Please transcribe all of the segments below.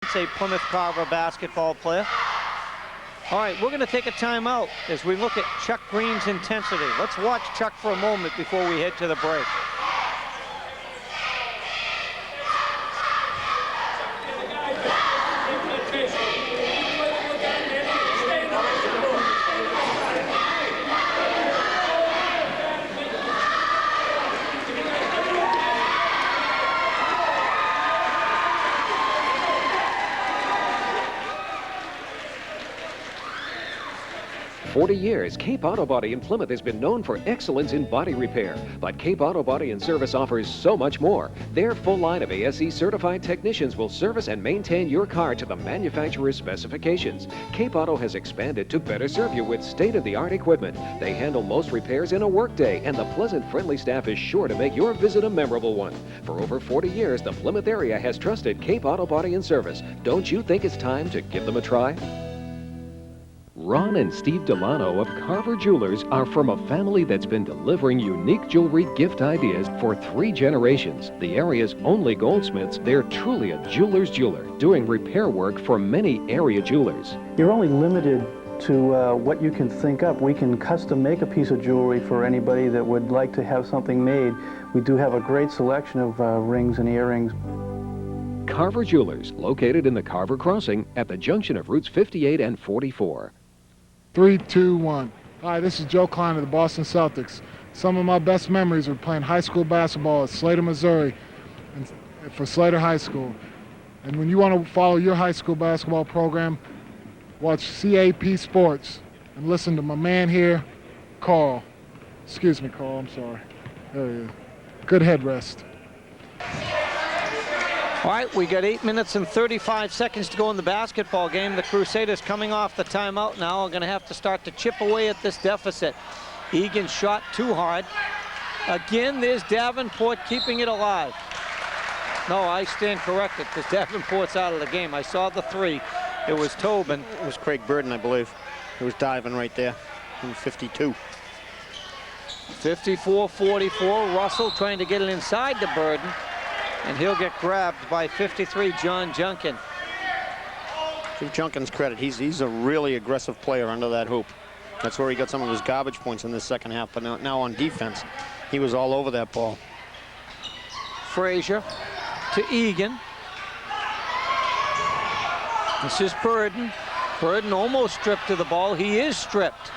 a Plymouth Carver basketball player. All right, we're going to take a timeout as we look at Chuck Green's intensity. Let's watch Chuck for a moment before we head to the break. For 40 years, Cape Auto Body in Plymouth has been known for excellence in body repair. But Cape Auto Body and Service offers so much more. Their full line of ASE certified technicians will service and maintain your car to the manufacturer's specifications. Cape Auto has expanded to better serve you with state-of-the-art equipment. They handle most repairs in a workday, and the pleasant, friendly staff is sure to make your visit a memorable one. For over 40 years, the Plymouth area has trusted Cape Auto Body and Service. Don't you think it's time to give them a try? Ron and Steve Delano of Carver Jewelers are from a family that's been delivering unique jewelry gift ideas for 3 generations. The area's only goldsmiths, they're truly a jeweler's jeweler, doing repair work for many area jewelers. You're only limited to what you can think up. We can custom make a piece of jewelry for anybody that would like to have something made. We do have a great selection of rings and earrings. Carver Jewelers, located in the Carver Crossing at the junction of routes 58 and 44. 3, 2, 1. Hi, this is Joe Klein of the Boston Celtics. Some of my best memories were playing high school basketball at Slater, Missouri, and for Slater High School. And when you want to follow your high school basketball program, watch CAP Sports and listen to my man here, Carl. Excuse me, Carl, I'm sorry. There he is. Good headrest. All right, we got 8 minutes and 35 seconds to go in the basketball game. The Crusaders coming off the timeout now are going to have to start to chip away at this deficit. Egan shot too hard. Again, there's Davenport keeping it alive. No, I stand corrected because Davenport's out of the game. I saw the 3. It was Tobin. It was Craig Burden, I believe. He was diving right there in 52. 54-44. Russell trying to get it inside to Burden. And he'll get grabbed by 53, John Junkin. Give Junkin's credit. He's a really aggressive player under that hoop. That's where he got some of his garbage points in the second half. But now on defense, he was all over that ball. Frazier to Egan. This is Burden. Burden almost stripped to the ball. He is stripped.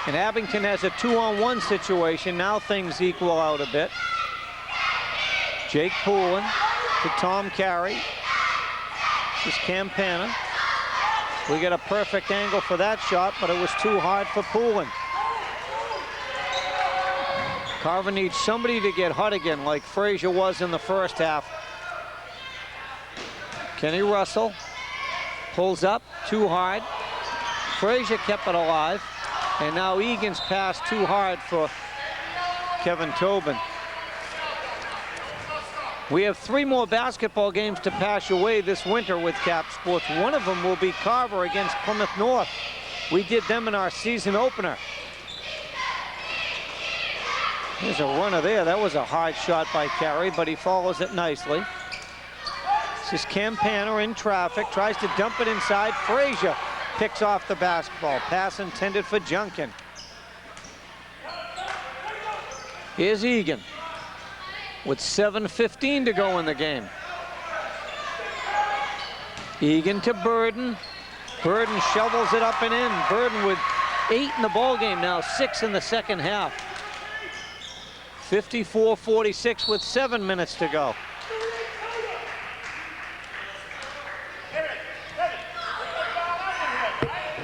And Abington has a 2-on-1 situation. Now things equal out a bit. Jake Poulin to Tom Carey. This is Campana. We get a perfect angle for that shot, but it was too hard for Poulin. Carver needs somebody to get hot again like Frazier was in the first half. Kenny Russell pulls up too hard. Frazier kept it alive. And now Egan's pass too hard for Kevin Tobin. We have 3 more basketball games to pass away this winter with Cap Sports. One of them will be Carver against Plymouth North. We did them in our season opener. There's a runner there. That was a hard shot by Carey, but he follows it nicely. This is Campana in traffic, tries to dump it inside. Frazier picks off the basketball. Pass intended for Junkin. Here's Egan with 7:15 to go in the game. Egan to Burden. Burden shovels it up and in. Burden with 8 in the ball game now, 6 in the second half. 54-46 with 7 minutes to go.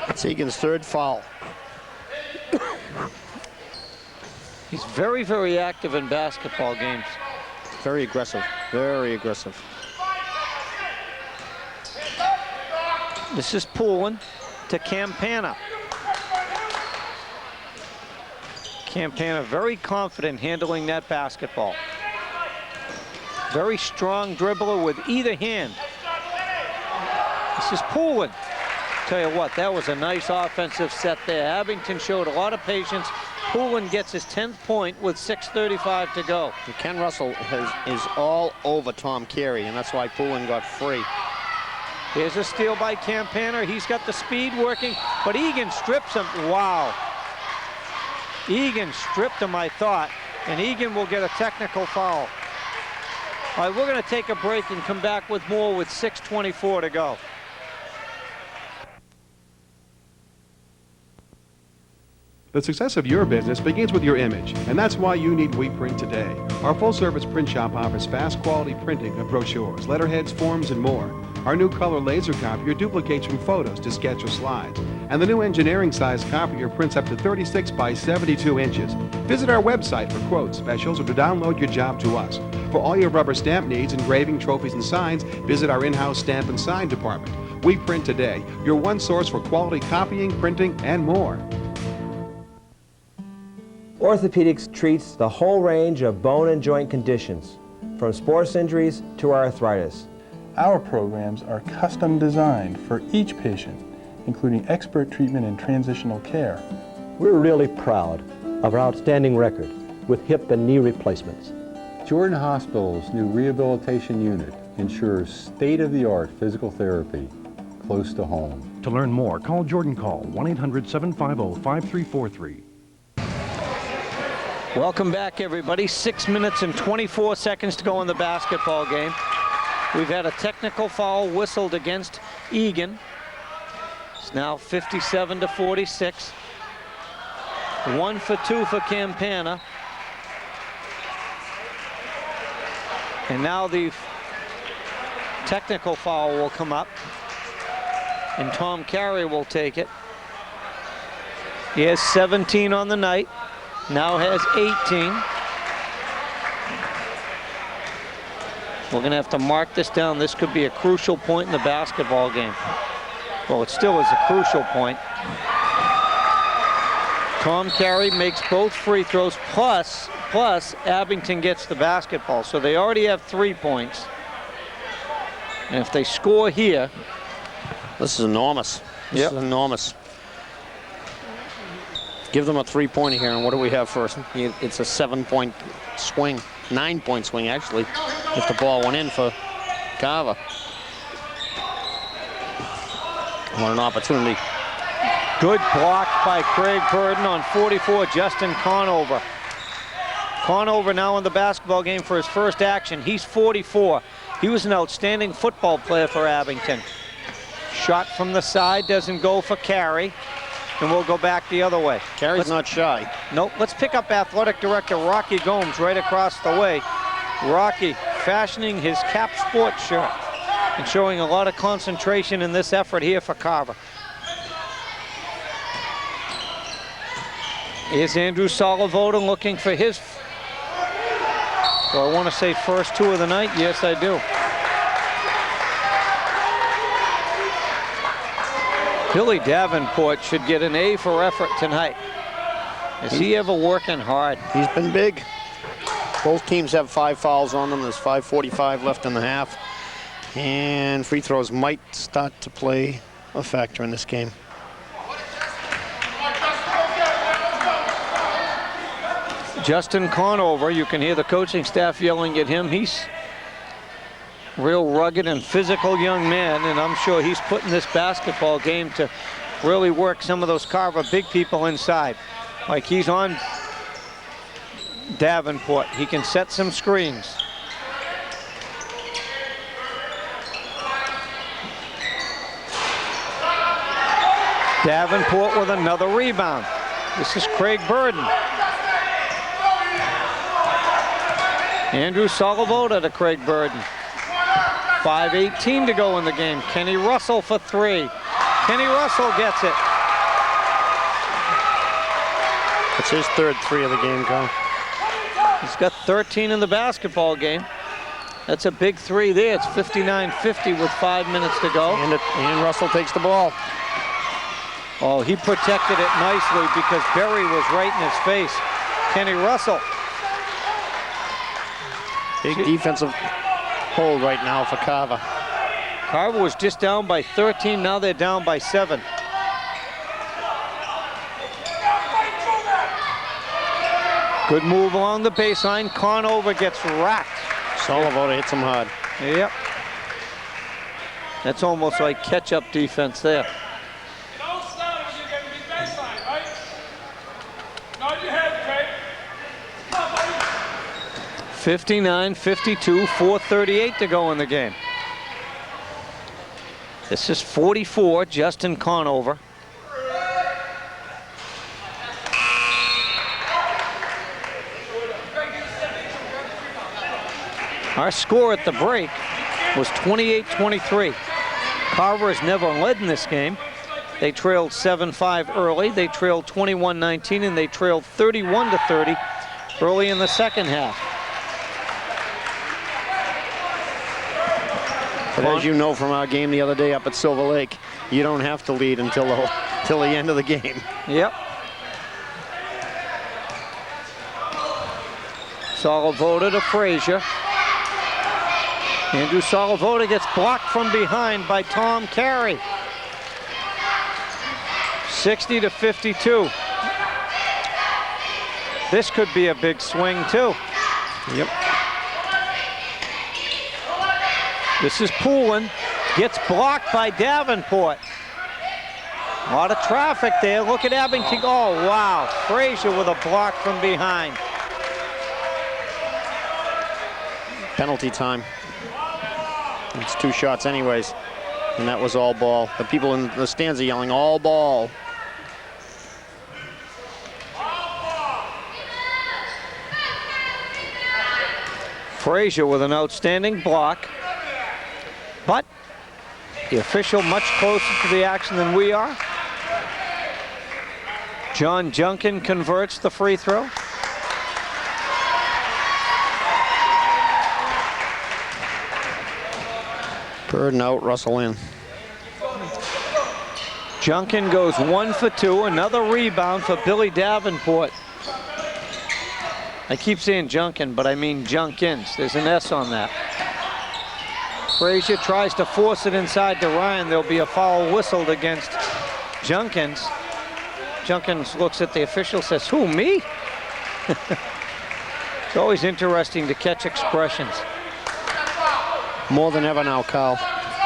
It's Egan's 3rd foul. He's very, very active in basketball games. Very aggressive, very aggressive. This is Poulin to Campana. Campana very confident handling that basketball. Very strong dribbler with either hand. This is Poulin. Tell you what, that was a nice offensive set there. Abington showed a lot of patience. Poulin gets his 10th point with 6:35 to go. And Ken Russell is all over Tom Carey, and that's why Poulin got free. Here's a steal by Campana. He's got the speed working, but Egan strips him. Wow. Egan stripped him, I thought, and Egan will get a technical foul. All right, we're going to take a break and come back with more with 6:24 to go. The success of your business begins with your image, and that's why you need WePrint today. Our full-service print shop offers fast-quality printing of brochures, letterheads, forms, and more. Our new color laser copier duplicates from photos to sketch or slides, and the new engineering-sized copier prints up to 36 by 72 inches. Visit our website for quotes, specials, or to download your job to us. For all your rubber stamp needs, engraving, trophies, and signs, visit our in-house stamp and sign department. WePrint today, your one source for quality copying, printing, and more. Orthopedics treats the whole range of bone and joint conditions, from sports injuries to arthritis. Our programs are custom designed for each patient, including expert treatment and transitional care. We're really proud of our outstanding record with hip and knee replacements. Jordan Hospital's new rehabilitation unit ensures state-of-the-art physical therapy close to home. To learn more, call Jordan Call, 1-800-750-5343. Welcome back, everybody. 6 minutes and 24 seconds to go in the basketball game. We've had a technical foul whistled against Egan. It's now 57-46. 1 for 2 for Campana. And now the technical foul will come up, and Tom Carey will take it. He has 17 on the night. Now has 18. We're going to have to mark this down. This could be a crucial point in the basketball game. Well, it still is a crucial point. Tom Carey makes both free throws, plus Abington gets the basketball. So they already have 3 points. And if they score here... This is enormous. This is enormous. Give them a three-pointer here, and what do we have first? It's a 7-point swing, 9-point swing, actually, if the ball went in for Carver. What an opportunity. Good block by Craig Burden on 44, Justin Conover. Conover now in the basketball game for his first action. He's 44. He was an outstanding football player for Abington. Shot from the side, doesn't go for Carey. And we'll go back the other way. Carey's not shy. Nope. Let's pick up Athletic Director Rocky Gomes right across the way. Rocky fashioning his Cap Sports shirt and showing a lot of concentration in this effort here for Carver. Here's Andrew Solivoda looking for his... Do I want to say first 2 of the night? Yes, I do. Billy Davenport should get an A for effort tonight. Is he ever working hard? He's been big. Both teams have 5 fouls on them. There's 5:45 left in the half. And free throws might start to play a factor in this game. Justin Conover, you can hear the coaching staff yelling at him. He's real rugged and physical young man, and I'm sure he's putting this basketball game to really work some of those Carver big people inside. Like he's on Davenport. He can set some screens. Davenport with another rebound. This is Craig Burden. Andrew Solivoda to Craig Burden. 5:18 to go in the game. Kenny Russell for 3. Kenny Russell gets it. It's his third 3 of the game, Carl. He's got 13 in the basketball game. That's a big 3 there. It's 59-50 with 5 minutes to go. And Russell takes the ball. Oh, he protected it nicely because Berry was right in his face. Kenny Russell. Big defensive hold right now for Carver. Carver was just down by 13. Now they're down by 7. Good move along the baseline. Conover gets racked. Solivoda hits him hard. Yep. That's almost like catch-up defense there. 59-52, 4:38 to go in the game. This is 44, Justin Conover. Our score at the break was 28-23. Carver has never led in this game. They trailed 7-5 early. They trailed 21-19, and they trailed 31-30 early in the second half. But as you know from our game the other day up at Silver Lake, you don't have to lead until the end of the game. Yep. Solivoda to Frazier. Andrew Solivoda gets blocked from behind by Tom Carey. 60-52. This could be a big swing too. Yep. This is Poulin, gets blocked by Davenport. A lot of traffic there. Look at Abington. Oh, wow. Frazier with a block from behind. Penalty time. It's 2 shots anyways, and that was all ball. The people in the stands are yelling, all ball. Frazier with an outstanding block. But the official much closer to the action than we are. John Junkin converts the free throw. Burden out, Russell in. Junkin goes 1 for 2. Another rebound for Billy Davenport. I keep saying Junkin, but I mean Junkins. There's an S on that. Frazier tries to force it inside to Ryan. There'll be a foul whistled against Junkins. Junkins looks at the official, says, who, me? It's always interesting to catch expressions. More than ever now, Carl.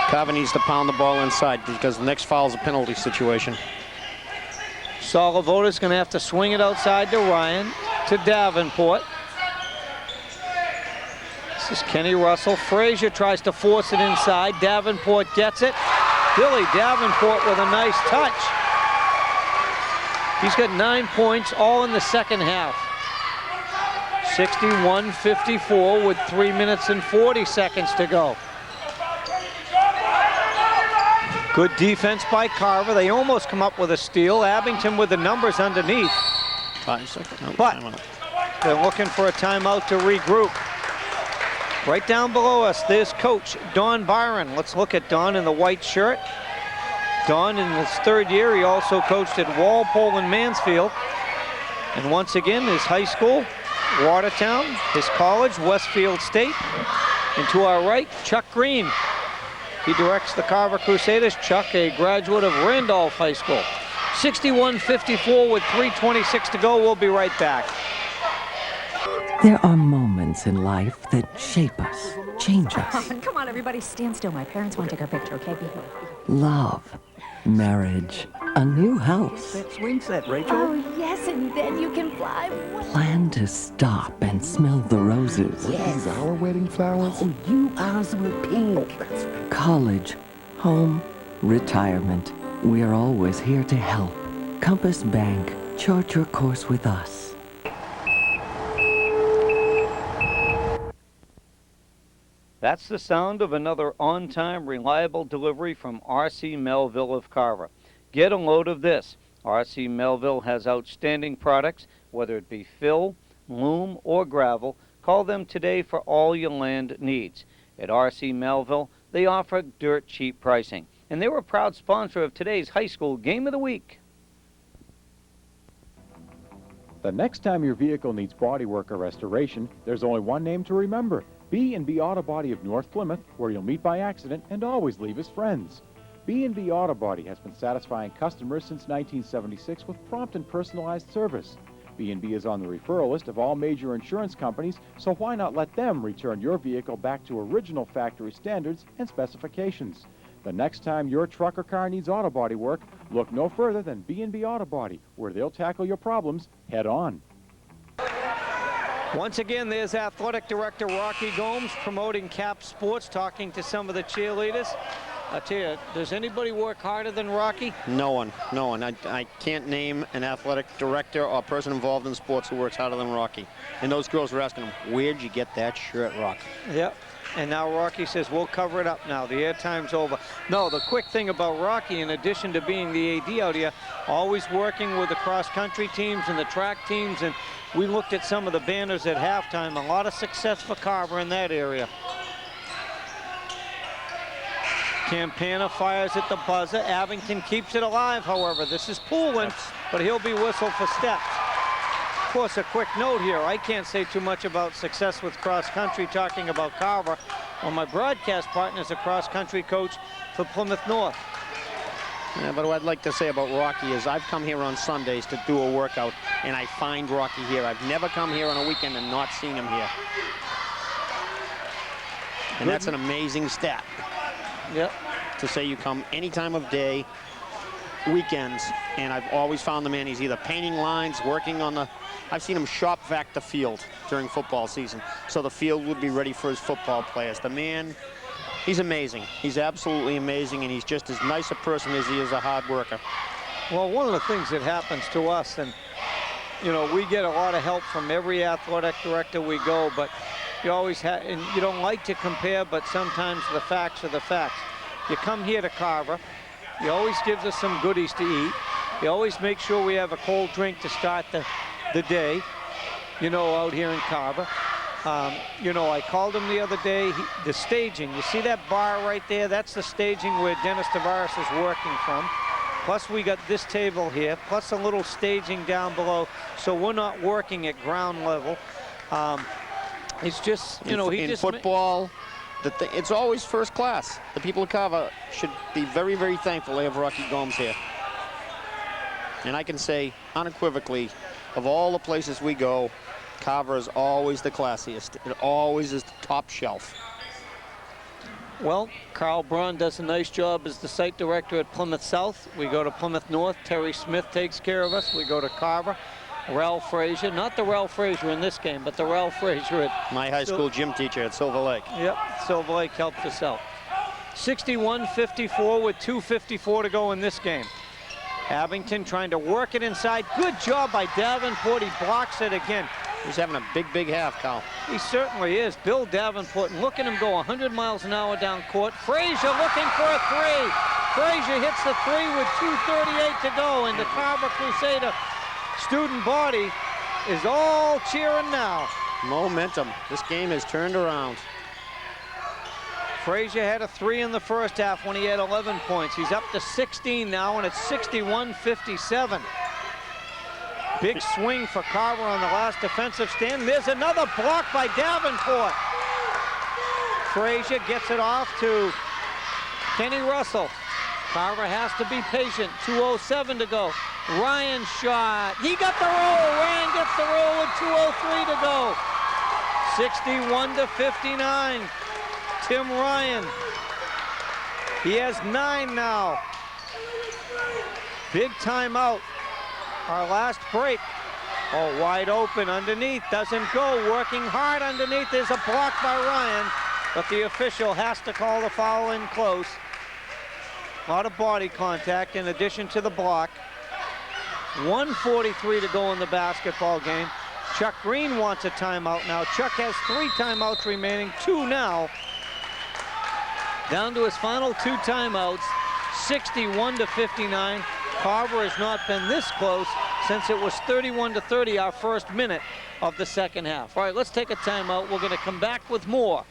Carver needs to pound the ball inside because the next foul is a penalty situation. Solivoda's going to have to swing it outside to Ryan, to Davenport. This is Kenny Russell. Frazier tries to force it inside. Davenport gets it. Billy Davenport with a nice touch. He's got 9 points, all in the second half. 61-54 with 3 minutes and 40 seconds to go. Good defense by Carver. They almost come up with a steal. Abington with the numbers underneath. 5 seconds. No, but timeout. they're looking for a timeout to regroup. Right down below us, there's Coach Don Byron. Let's look at Don in the white shirt. Don, in his 3rd year, he also coached at Walpole and Mansfield. And once again, his high school, Watertown, his college, Westfield State. And to our right, Chuck Green. He directs the Carver Crusaders. Chuck, a graduate of Randolph High School. 61-54 with 3:26 to go. We'll be right back. There are moments in life that shape us, change us. Come on, everybody, stand still. My parents want to take our picture, okay? Be here. Love, marriage, a new house. That swing set, Rachel. Oh, yes, and then you can fly. Plan to stop and smell the roses. These our wedding flowers? Oh, you ours were pink. College, home, retirement. We are always here to help. Compass Bank. Chart your course with us. That's the sound of another on-time, reliable delivery from R.C. Melville of Carver. Get a load of this. R.C. Melville has outstanding products, whether it be fill, loam, or gravel. Call them today for all your land needs. At R.C. Melville, they offer dirt cheap pricing. And they were a proud sponsor of today's high school game of the week. The next time your vehicle needs bodywork or restoration, there's only one name to remember. B&B Auto Body of North Plymouth, where you'll meet by accident and always leave as friends. B&B Auto Body has been satisfying customers since 1976 with prompt and personalized service. B&B is on the referral list of all major insurance companies, so why not let them return your vehicle back to original factory standards and specifications? The next time your truck or car needs auto body work, look no further than B&B Auto Body, where they'll tackle your problems head on. Once again, there's Athletic Director Rocky Gomes promoting CAP Sports, talking to some of the cheerleaders. I tell you, does anybody work harder than Rocky? No one, no one. I can't name an athletic director or person involved in sports who works harder than Rocky. And those girls were asking him, where'd you get that shirt, Rock? Yep. And now Rocky says, we'll cover it up now. The airtime's over. No, the quick thing about Rocky, in addition to being the AD out here, always working with the cross-country teams and the track teams, and we looked at some of the banners at halftime. A lot of success for Carver in that area. Campana fires at the buzzer. Abington keeps it alive, however. This is Poulin, but he'll be whistled for steps. Of course, a quick note here. I can't say too much about success with cross-country, talking about Carver. Well, my broadcast partner is a cross-country coach for Plymouth North. Yeah, but what I'd like to say about Rocky is I've come here on Sundays to do a workout, and I find Rocky here. I've never come here on a weekend and not seen him here. And that's an amazing stat. Yep. To say you come any time of day, weekends, and I've always found the man. He's either painting lines, working on the... I've seen him shop vac the field during football season, so the field would be ready for his football players. The man, he's amazing. He's absolutely amazing, and he's just as nice a person as he is a hard worker. Well, one of the things that happens to us, and you know, we get a lot of help from every athletic director we go, but you always have, and you don't like to compare, but sometimes the facts are the facts. You come here to Carver, he always gives us some goodies to eat. He always makes sure we have a cold drink to start the day, you know, out here in Carver. You know, I called him the other day, the staging, you see that bar right there? That's the staging where Dennis Tavares is working from. Plus we got this table here, plus a little staging down below, so we're not working at ground level. It's just, you know, in football, it's always first class. The people of Carver should be very, very thankful they have Rocky Gomes here. And I can say unequivocally, of all the places we go, Carver is always the classiest. It always is the top shelf. Well, Carl Braun does a nice job as the site director at Plymouth South. We go to Plymouth North. Terry Smith takes care of us. We go to Carver. Ralph Frazier, not the Ralph Frazier in this game, but the Ralph Frazier at my high school gym teacher at Silver Lake. Yep, Silver Lake helped us out. 61-54 with 2:54 to go in this game. Abington trying to work it inside. Good job by Davenport. He blocks it again. He's having a big, big half, Cal. He certainly is. Bill Davenport, and look at him go 100 miles an hour down court. Frazier looking for a three. Frazier hits the three with 2:38 to go, and the Carver Crusader student body is all cheering now. Momentum. This game has turned around. Frazier had a three in the first half when he had 11 points. He's up to 16 now, and it's 61-57. Big swing for Carver on the last defensive stand. There's another block by Davenport. Frazier gets it off to Kenny Russell. Carver has to be patient. 2:07 to go. Ryan shot. He got the roll. Ryan gets the roll with 2:03 to go. 61-59. Tim Ryan. He has 9 now. Big timeout. Our last break. Oh, wide open underneath. Doesn't go. Working hard underneath. There's a block by Ryan, but the official has to call the foul in close. A lot of body contact in addition to the block. 1:43 to go in the basketball game. Chuck Green wants a timeout now. Chuck has 3 timeouts remaining, 2 now. Down to his final 2 timeouts, 61-59. Carver has not been this close since it was 31-30, our first minute of the second half. All right, let's take a timeout. We're going to come back with more.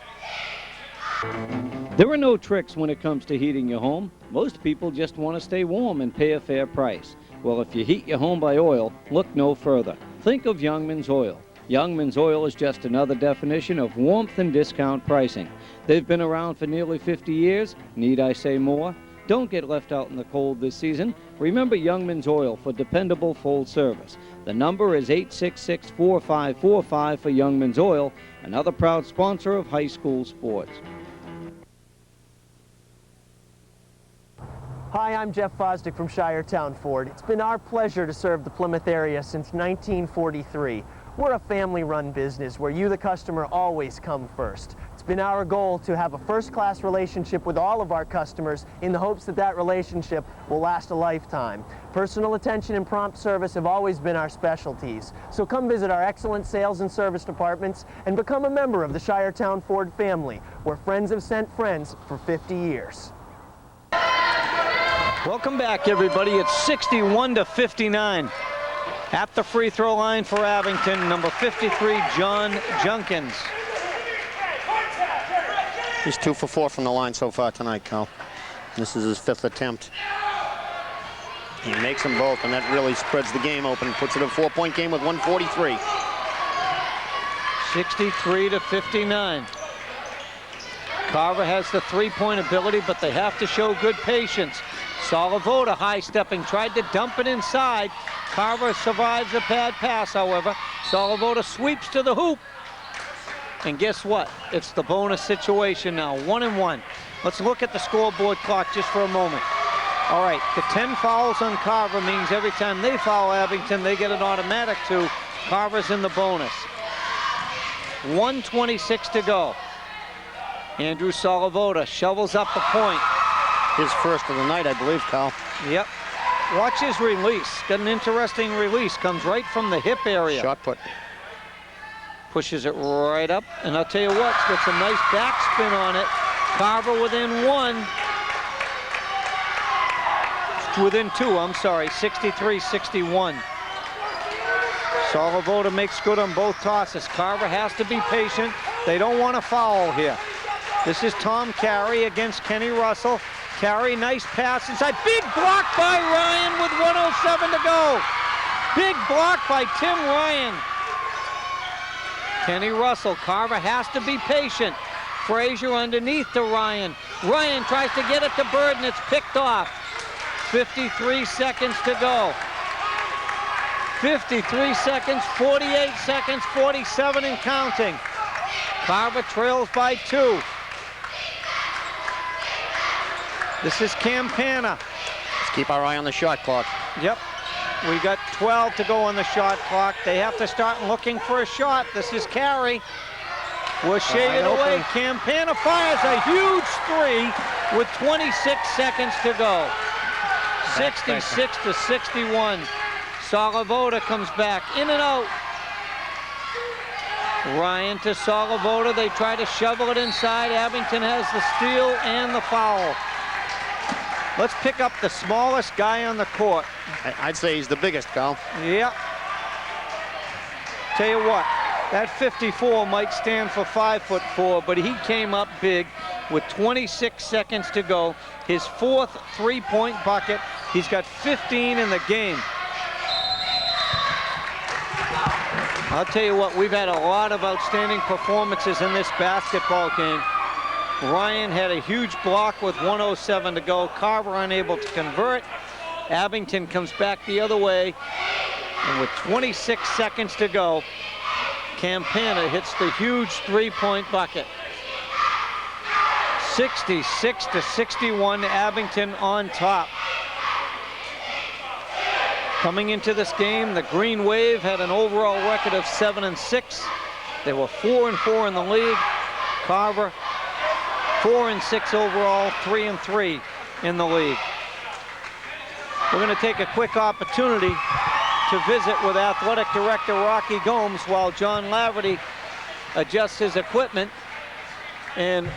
There are no tricks when it comes to heating your home. Most people just want to stay warm and pay a fair price. Well, if you heat your home by oil, look no further. Think of Youngman's Oil. Youngman's Oil is just another definition of warmth and discount pricing. They've been around for nearly 50 years. Need I say more? Don't get left out in the cold this season. Remember Youngman's Oil for dependable full service. The number is 866-4545 for Youngman's Oil, another proud sponsor of high school sports. Hi, I'm Jeff Fosdick from Shiretown Ford. It's been our pleasure to serve the Plymouth area since 1943. We're a family-run business where you, the customer, always come first. It's been our goal to have a first-class relationship with all of our customers in the hopes that that relationship will last a lifetime. Personal attention and prompt service have always been our specialties. So come visit our excellent sales and service departments and become a member of the Shiretown Ford family, where friends have sent friends for 50 years. Welcome back, everybody. It's 61-59. At the free throw line for Abington, number 53, John Junkins. He's 2 for 4 from the line so far tonight, Cal. This is his 5th attempt. He makes them both, and that really spreads the game open. Puts it in a 4-point game with 1:43. 63-59. Carver has the three-point ability, but they have to show good patience. Salavoda high-stepping, tried to dump it inside. Carver survives a bad pass, however. Salavoda sweeps to the hoop. And guess what? It's the bonus situation now, 1-1. Let's look at the scoreboard clock just for a moment. All right, the 10 fouls on Carver means every time they foul Abington, they get an automatic 2. Carver's in the bonus. 1:26 to go. Andrew Salavoda shovels up the point. His first of the night, I believe, Cal. Yep. Watch his release. Got an interesting release. Comes right from the hip area. Shot put. Pushes it right up. And I'll tell you what, it's got some nice backspin on it. Carver within 1. Within 2, I'm sorry. 63-61. Salavoda makes good on both tosses. Carver has to be patient. They don't want to foul here. This is Tom Carey against Kenny Russell. Carey, nice pass inside. Big block by Ryan with 1:07 to go. Big block by Tim Ryan. Kenny Russell. Carver has to be patient. Frazier underneath to Ryan. Ryan tries to get it to Bird, and it's picked off. 53 seconds to go. 53 seconds, 48 seconds, 47 and counting. Carver trails by 2. This is Campana. Let's keep our eye on the shot clock. Yep. We got 12 to go on the shot clock. They have to start looking for a shot. This is Carey. We're shaded away. Campana fires a huge 3 with 26 seconds to go. 66-61. Salavoda comes back, in and out. Ryan to Salavoda. They try to shovel it inside. Abington has the steal and the foul. Let's pick up the smallest guy on the court. I'd say he's the biggest, Cal. Yep. Tell you what, that 54 might stand for 5'4", but he came up big with 26 seconds to go. His 4th three-point bucket. He's got 15 in the game. I'll tell you what, we've had a lot of outstanding performances in this basketball game. Ryan had a huge block with 1:07 to go. Carver unable to convert. Abington comes back the other way. And with 26 seconds to go, Campana hits the huge three-point bucket. 66-61, Abington on top. Coming into this game, the Green Wave had an overall record of 7-6. They were 4-4 in the league. Carver, 4-6 overall, 3-3 in the league. We're going to take a quick opportunity to visit with Athletic Director Rocky Gomes while John Laverty adjusts his equipment. And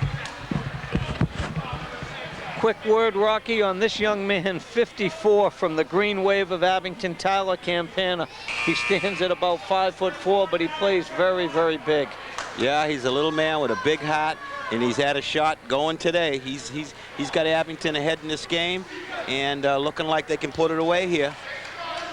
quick word, Rocky, on this young man, 54 from the Green Wave of Abington, Tyler Campana. He stands at about 5'4", but he plays very, very big. Yeah, he's a little man with a big heart, and he's had a shot going today. He's got Abington ahead in this game, and looking like they can put it away here.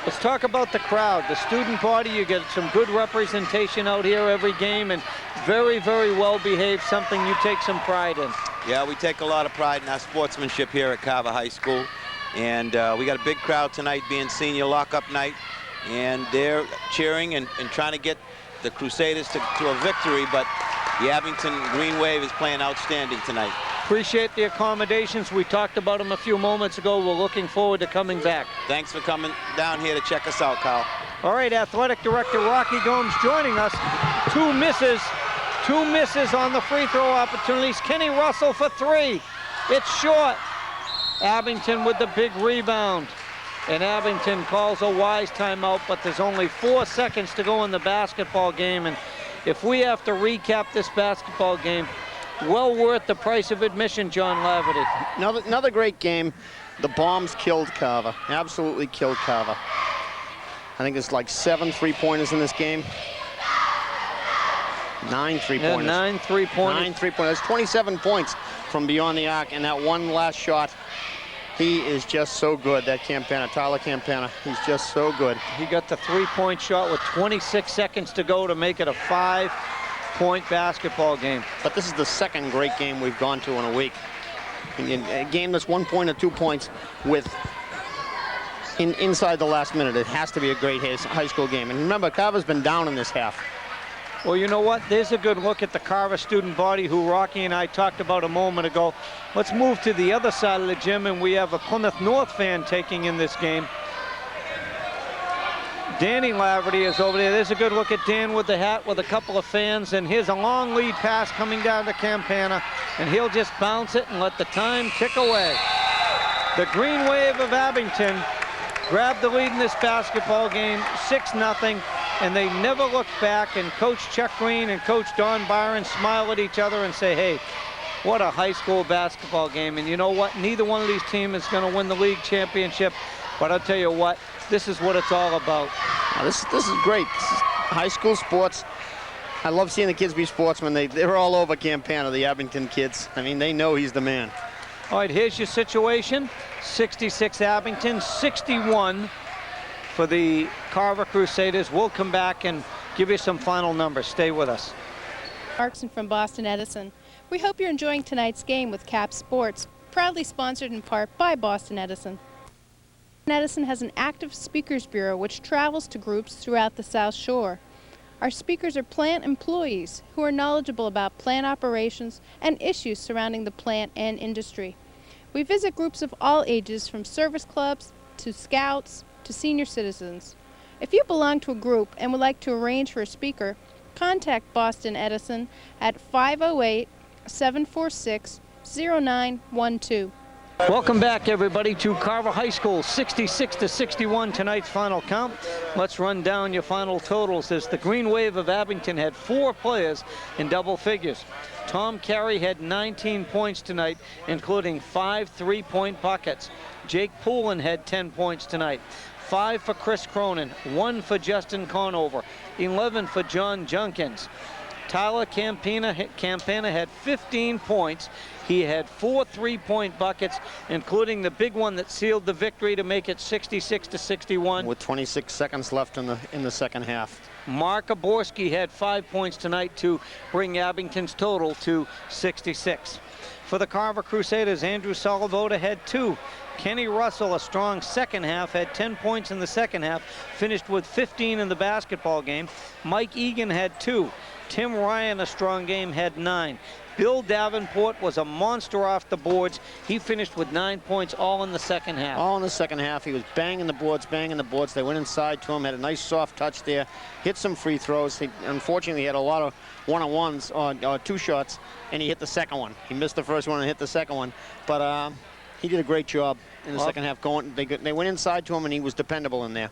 Let's talk about the crowd, the student body. You get some good representation out here every game, and very, very well behaved, something you take some pride in. Yeah, we take a lot of pride in our sportsmanship here at Carver High School, and we got a big crowd tonight being senior lockup night, and they're cheering and trying to get the Crusaders to a victory, but the Abington Green Wave is playing outstanding tonight. Appreciate the accommodations. We talked about them a few moments ago. We're looking forward to coming back. Thanks for coming down here to check us out, Carl. All right, Athletic Director Rocky Gomes joining us. Two misses on the free throw opportunities. Kenny Russell for 3. It's short. Abington with the big rebound. And Abington calls a wise timeout, but there's only 4 seconds to go in the basketball game. And if we have to recap this basketball game, well worth the price of admission, John Laverty. Another great game. The bombs killed Carver. Absolutely killed Carver. I think there's like 7 3-pointers in this game. 9 3-pointers. Yeah, 9 3-pointers. 9 3-pointers. That's 27 points from beyond the arc, and that one last shot, he is just so good, that Campana, Tyler Campana. He's just so good. He got the 3-point shot with 26 seconds to go to make it a 5-point basketball game. But this is the second great game we've gone to in a week. A game that's 1 point or 2 points with inside the last minute. It has to be a great high school game. And remember, Carver's been down in this half. Well, you know what? There's a good look at the Carver student body who Rocky and I talked about a moment ago. Let's move to the other side of the gym, and we have a Plymouth North fan taking in this game. Danny Laverty is over there. There's a good look at Dan with the hat with a couple of fans, and here's a long lead pass coming down to Campana, and he'll just bounce it and let the time tick away. The Green Wave of Abington grabbed the lead in this basketball game, 6-0, and they never looked back, and Coach Chuck Green and Coach Don Byron smile at each other and say, hey, what a high school basketball game. And you know what? Neither one of these teams is going to win the league championship, but I'll tell you what, this is what it's all about. Now, this is great. This is high school sports. I love seeing the kids be sportsmen. They're all over Campana, the Abington kids. I mean, they know he's the man. All right, here's your situation. 66 Abington, 61 for the Carver Crusaders. We'll come back and give you some final numbers. Stay with us. Markson from Boston Edison. We hope you're enjoying tonight's game with Cap Sports, proudly sponsored in part by Boston Edison. Edison has an active speakers bureau which travels to groups throughout the South Shore. Our speakers are plant employees who are knowledgeable about plant operations and issues surrounding the plant and industry. We visit groups of all ages, from service clubs to scouts to senior citizens. If you belong to a group and would like to arrange for a speaker, contact Boston Edison at 508-746-0912. Welcome back, everybody, to Carver High School, 66-61, tonight's final count. Let's run down your final totals as the Green Wave of Abington had 4 players in double figures. Tom Carey had 19 points tonight, including 5 3-point buckets. Jake Poulin had 10 points tonight. 5 for Chris Cronin, 1 for Justin Conover, 11 for John Junkins. Tyler Campana had 15 points. He had 4 3-point buckets, including the big one that sealed the victory to make it 66-61. With 26 seconds left in the second half. Mark Aborski had 5 points tonight to bring Abington's total to 66. For the Carver Crusaders, Andrew Solivoda had 2. Kenny Russell, a strong second half, had 10 points in the second half, finished with 15 in the basketball game. Mike Egan had 2. Tim Ryan, a strong game, had 9. Bill Davenport was a monster off the boards. He finished with 9 points, all in the second half. All in the second half. He was banging the boards, banging the boards. They went inside to him, had a nice soft touch there, hit some free throws. He unfortunately had a lot of one-on-ones, or 2 shots, and he hit the second one. He missed the first one and hit the second one. But he did a great job in the second half. They went inside to him, and he was dependable in there.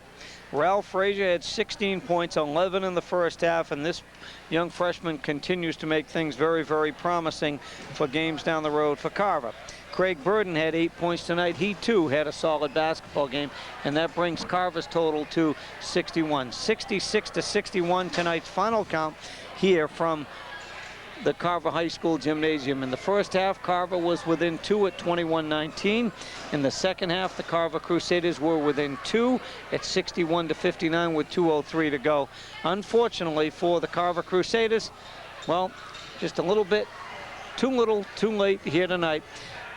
Ralph Frazier had 16 points, 11 in the first half, and this young freshman continues to make things very, very promising for games down the road for Carver. Craig Burden had 8 points tonight. He, too, had a solid basketball game, and that brings Carver's total to 61. 66-61, tonight's final count here from the Carver High School Gymnasium. In the first half, Carver was within 2 at 21-19. In the second half, the Carver Crusaders were within 2 at 61-59 with 2:03 to go. Unfortunately for the Carver Crusaders, well, just a little bit too little, too late here tonight,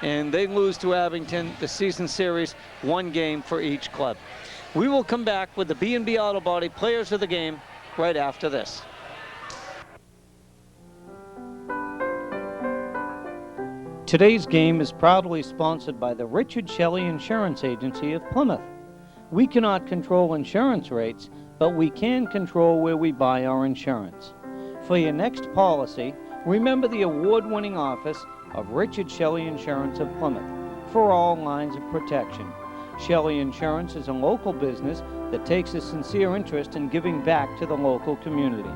and they lose to Abington the season series, 1 game for each club. We will come back with the B&B Auto Body Players of the Game right after this. Today's game is proudly sponsored by the Richard Shelley Insurance Agency of Plymouth. We cannot control insurance rates, but we can control where we buy our insurance. For your next policy, remember the award-winning office of Richard Shelley Insurance of Plymouth for all lines of protection. Shelley Insurance is a local business that takes a sincere interest in giving back to the local community.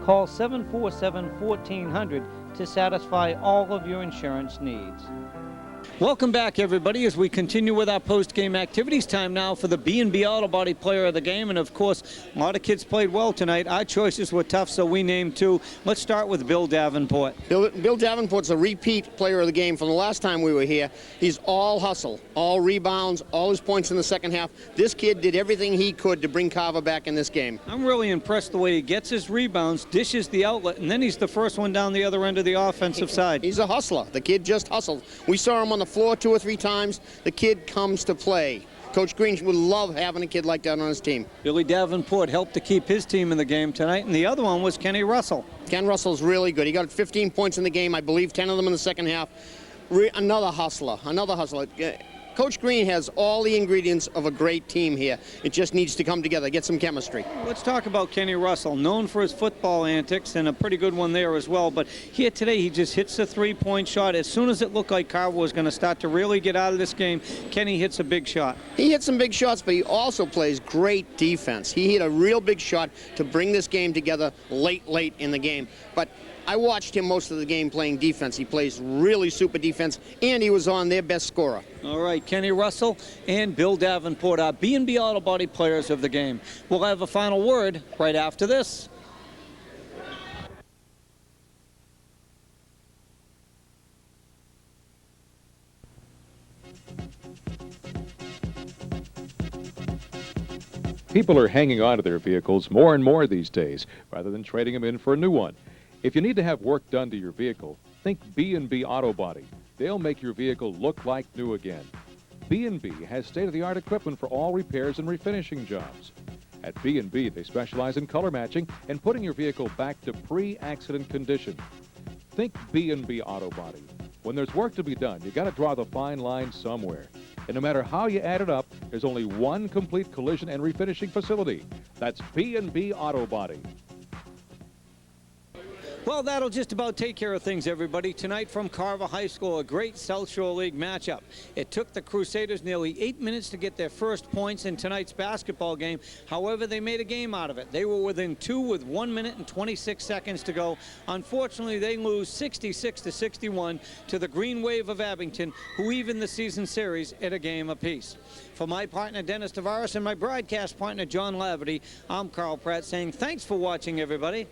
Call 747-1400 to satisfy all of your insurance needs. Welcome back, everybody, as we continue with our post-game activities. Time now for the B&B Auto Body Player of the Game, and of course, a lot of kids played well tonight. Our choices were tough, so we named two. Let's start with Bill Davenport. Bill Davenport's a repeat player of the game from the last time we were here. He's all hustle, all rebounds, all his points in the second half. This kid did everything he could to bring Carver back in this game. I'm really impressed the way he gets his rebounds, dishes the outlet, and then he's the first one down the other end of the offensive side. He's a hustler. The kid just hustled. We saw him on the floor 2 or 3 times. The kid comes to play. Coach Green would love having a kid like that on his team. Billy Davenport helped to keep his team in the game tonight, and the other one was Kenny Russell. Ken Russell's really good. He got 15 points in the game, I believe 10 of them in the second half. Another hustler, another hustler. Coach Green has all the ingredients of a great team here. It just needs to come together, get some chemistry. Let's talk about Kenny Russell, known for his football antics, and a pretty good one there as well. But here today, he just hits the three-point shot. As soon as it looked like Carver was going to start to really get out of this game, Kenny hits a big shot. He hits some big shots, but he also plays great defense. He hit a real big shot to bring this game together late in the game. But I watched him most of the game playing defense. He plays really super defense, and he was on their best scorer. All right, Kenny Russell and Bill Davenport are B&B Auto Body Players of the game. We'll have a final word right after this. People are hanging on to their vehicles more and more these days, rather than trading them in for a new one. If you need to have work done to your vehicle, think B&B Auto Body. They'll make your vehicle look like new again. B&B has state-of-the-art equipment for all repairs and refinishing jobs. At B&B, they specialize in color matching and putting your vehicle back to pre-accident condition. Think B&B Auto Body. When there's work to be done, you got to draw the fine line somewhere. And no matter how you add it up, there's only one complete collision and refinishing facility. That's B&B Auto Body. Well, that'll just about take care of things, everybody. Tonight from Carver High School, a great South Shore League matchup. It took the Crusaders nearly 8 minutes to get their first points in tonight's basketball game. However, they made a game out of it. They were within 2 with 1 minute and 26 seconds to go. Unfortunately, they lose 66-61 to the Green Wave of Abington, who even the season series at a game apiece. For my partner, Dennis Tavares, and my broadcast partner, John Laverty, I'm Carl Pratt saying thanks for watching, everybody.